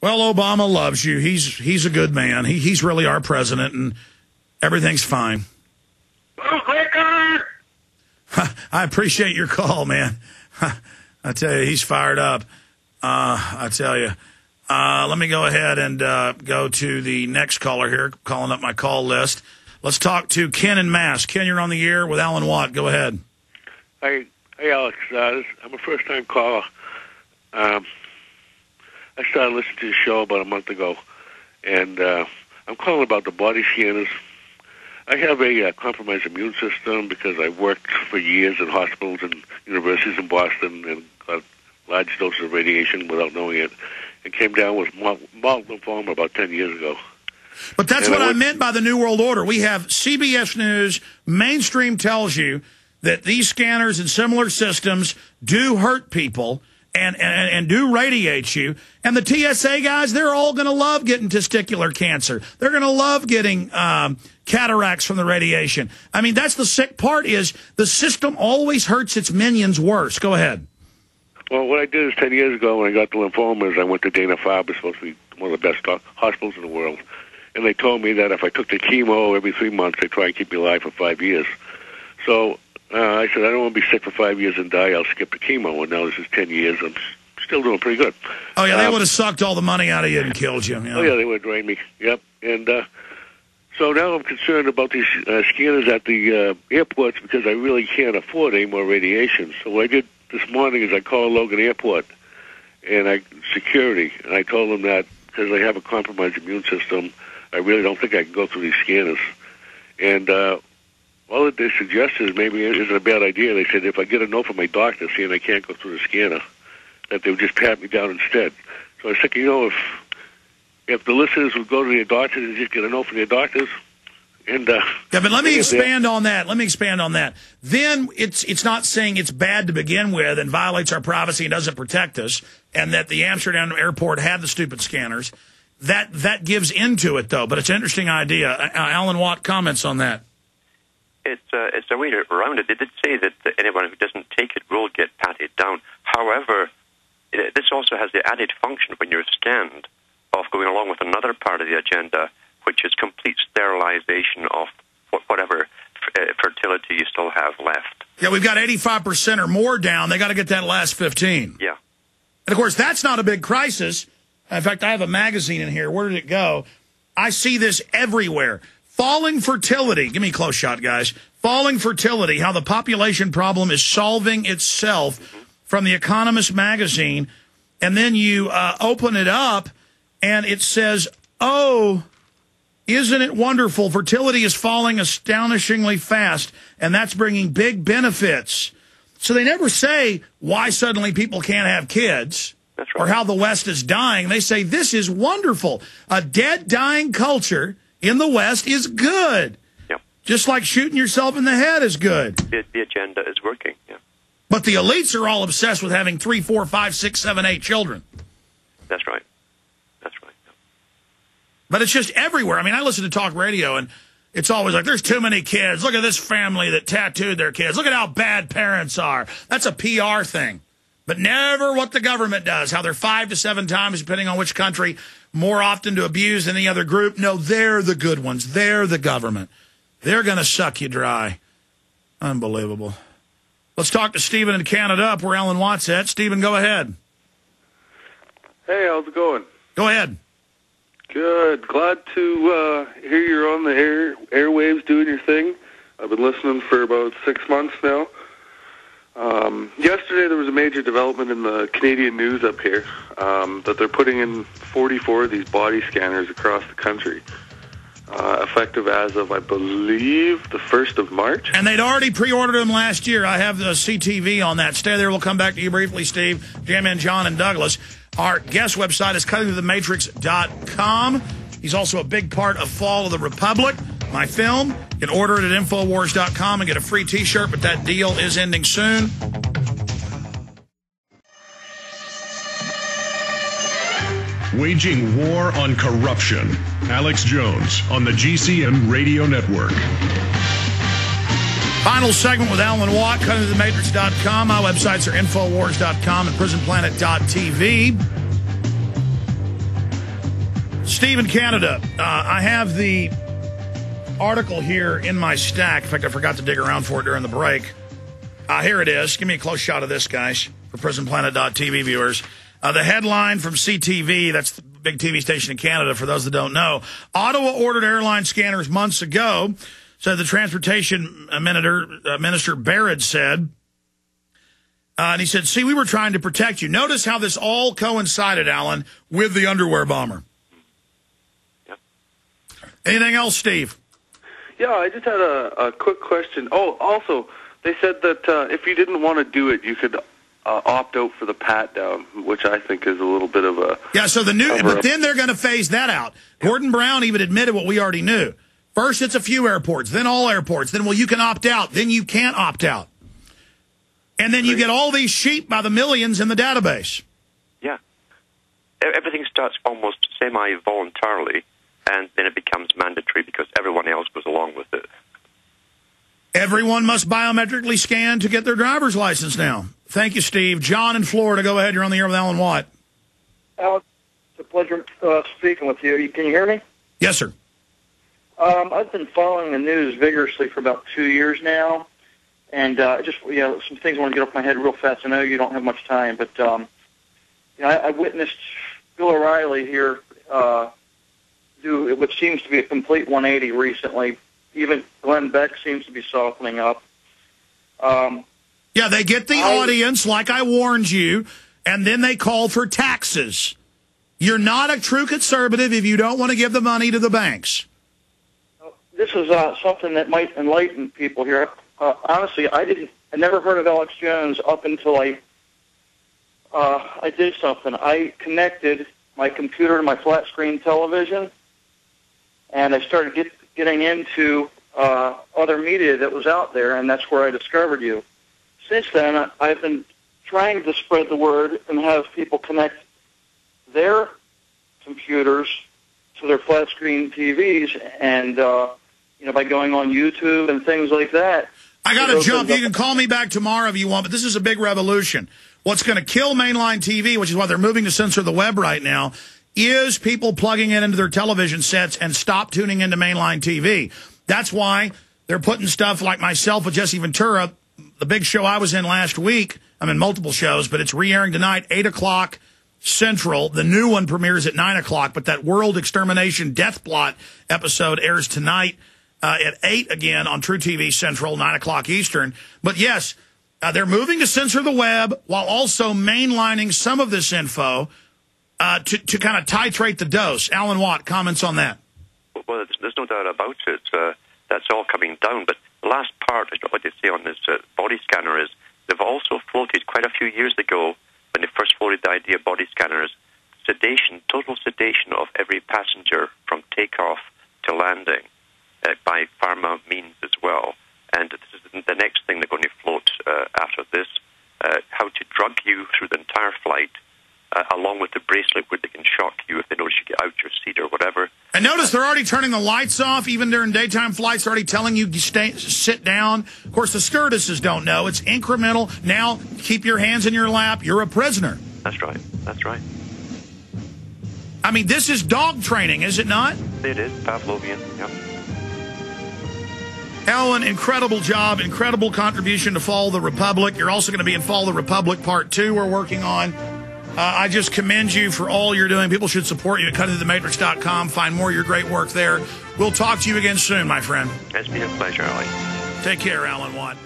Well, Obama loves you. He's a good man. He's really our president, and everything's fine. I appreciate your call, man. I tell you, he's fired up. I tell you. Let me go ahead and go to the next caller here, calling up my call list. Let's talk to Ken in Mass. Ken, you're on the air with Alan Watt. Go ahead. Hey, Alex. I'm a first-time caller. I started listening to your show about a month ago, and I'm calling about the body scanners. I have a compromised immune system because I worked for years in hospitals and universities in Boston and got large doses of radiation without knowing it, and came down with multiple lymphoma about 10 years ago. But that's what I meant by the New World Order. We have CBS News, mainstream tells you that these scanners and similar systems do hurt people and do radiate you. And the TSA guys, they're all going to love getting testicular cancer. They're going to love getting cataracts from the radiation. I mean, that's the sick part is the system always hurts its minions worse. Go ahead. Well, what I did is 10 years ago when I got the lymphomas, I went to Dana-Farber, supposed to be one of the best hospitals in the world. And they told me that if I took the chemo every 3 months, they'd try and keep me alive for 5 years. So I said, I don't want to be sick for 5 years and die. I'll skip the chemo. And now this is 10 years. I'm still doing pretty good. Oh, yeah, they would have sucked all the money out of you and killed you. Oh, yeah, they would have drained me. Yep. And so now I'm concerned about these scanners at the airports because I really can't afford any more radiation. So what I did this morning is I called Logan Airport and security, and I told them that because I have a compromised immune system, I really don't think I can go through these scanners. And all that they suggested is maybe it isn't a bad idea. They said if I get a note from my doctor saying I can't go through the scanner, that they would just pat me down instead. So I was thinking, if the listeners would go to their doctors and just get a note from their doctors, and yeah, but let me expand on that. Let me expand on that. Then it's not saying it's bad to begin with and violates our privacy and doesn't protect us, and that the Amsterdam airport had the stupid scanners. That gives into it, though. But it's an interesting idea. Alan Watt comments on that. It's a way around it. They did say that anyone who doesn't take it will get patted down. However, this also has the added function when you're scanned of going along with another part of the agenda, which is complete sterilization of whatever fertility you still have left. Yeah, we've got 85% or more down. They got to get that last 15. Yeah. And, of course, that's not a big crisis. In fact, I have a magazine in here. Where did it go? I see this everywhere. Falling fertility. Give me a close shot, guys. Falling fertility, how the population problem is solving itself from The Economist magazine. And then you open it up, and it says, oh, isn't it wonderful? Fertility is falling astonishingly fast, and that's bringing big benefits. So they never say why suddenly people can't have kids. That's right. Or how the West is dying. They say this is wonderful. A dead, dying culture in the West is good. Yep. Just like shooting yourself in the head is good. The agenda is working, yeah. But the elites are all obsessed with having 3, 4, 5, 6, 7, 8 children. That's right. That's right. Yeah. But it's just everywhere. I mean, I listen to talk radio, and it's always like, there's too many kids. Look at this family that tattooed their kids. Look at how bad parents are. That's a PR thing. But never what the government does, how they're 5 to 7 times, depending on which country, more often to abuse than the other group. No, they're the good ones. They're the government. They're going to suck you dry. Unbelievable. Let's talk to Stephen in Canada, up where Alan Watt's at. Stephen, go ahead. Hey, how's it going? Go ahead. Good. Glad to hear you're on the airwaves doing your thing. I've been listening for about 6 months now. Yesterday there was a major development in the Canadian news up here that they're putting in 44 of these body scanners across the country, effective as of, I believe, the 1st of March. And they'd already pre-ordered them last year. I have the CTV on that. Stay there. We'll come back to you briefly, Steve, J-Man, John, and Douglas. Our guest website is cuttingthematrix.com. He's also a big part of Fall of the Republic, my film. You can order it at Infowars.com and get a free T-shirt, but that deal is ending soon. Waging war on corruption. Alex Jones on the GCN Radio Network. Final segment with Alan Watt, cuttingthematrix.com. My websites are Infowars.com and PrisonPlanet.tv. Steve in Canada. I have the article here in my stack. In fact, I forgot to dig around for it during the break. Here it is. Give me a close shot of this, guys, for PrisonPlanet.tv viewers. The headline from CTV, that's the big TV station in Canada, for those that don't know. Ottawa ordered airline scanners months ago, said the Transportation Minister Barrett said. And he said, see, we were trying to protect you. Notice how this all coincided, Alan, with the underwear bomber. Yep. Anything else, Steve? Yeah, I just had a quick question. Oh, also, they said that if you didn't want to do it, you could opt out for the pat-down, which I think is a little bit of a... Yeah, so but then they're going to phase that out. Gordon Brown even admitted what we already knew. First, it's a few airports, then all airports. Then, well, you can opt out. Then you can't opt out. And then you get all these sheep by the millions in the database. Yeah. Everything starts almost semi-voluntarily, and then it becomes mandatory because everyone else goes along with it. Everyone must biometrically scan to get their driver's license now. Thank you, Steve. John in Florida, go ahead. You're on the air with Alan Watt. Alex, it's a pleasure speaking with you. Can you hear me? Yes, sir. I've been following the news vigorously for about 2 years now. And just, some things I want to get off my head real fast. I know you don't have much time, but, I witnessed Bill O'Reilly here do what seems to be a complete 180 recently. Even Glenn Beck seems to be softening up. Yeah, they get the audience, like I warned you, and then they call for taxes. You're not a true conservative if you don't want to give the money to the banks. This is something that might enlighten people here. Honestly, I never heard of Alex Jones up until I did something. I connected my computer to my flat screen television, and I started getting into other media that was out there, and that's where I discovered you. Since then, I've been trying to spread the word and have people connect their computers to their flat screen TVs, and by going on YouTube and things like that. I got to jump. You can call me back tomorrow if you want, but this is a big revolution. What's going to kill mainline TV, which is why they're moving to censor the web right now, is people plugging it into their television sets and stop tuning into mainline TV. That's why they're putting stuff like myself with Jesse Ventura, the big show I was in last week. I'm in multiple shows, but it's re-airing tonight, 8 o'clock Central. The new one premieres at 9 o'clock, but that World Extermination Death Plot episode airs tonight at 8 again on True TV Central, 9 o'clock Eastern. But yes, they're moving to censor the web while also mainlining some of this info to kind of titrate the dose. Alan Watt, comments on that? Well, there's no doubt about it. That's all coming down. But the last part I'd like to say on this body scanner is they've also floated quite a few years ago when they first floated the idea of body scanners, total sedation of every passenger from takeoff to landing. By pharma means as well. And this is the next thing they're going to float after this, how to drug you through the entire flight, along with the bracelet where they can shock you if they notice you get out your seat or whatever. And notice they're already turning the lights off, even during daytime flights. They're already telling you to sit down. Of course, the stewardesses don't know. It's incremental. Now, keep your hands in your lap. You're a prisoner. That's right. That's right. I mean, this is dog training, is it not? It is. Pavlovian. Yep. Alan, incredible job, incredible contribution to Fall the Republic. You're also going to be in Fall the Republic Part 2 we're working on. I just commend you for all you're doing. People should support you at cuttingthematrix.com. Find more of your great work there. We'll talk to you again soon, my friend. It's been a pleasure, Alex. Take care, Alan Watt.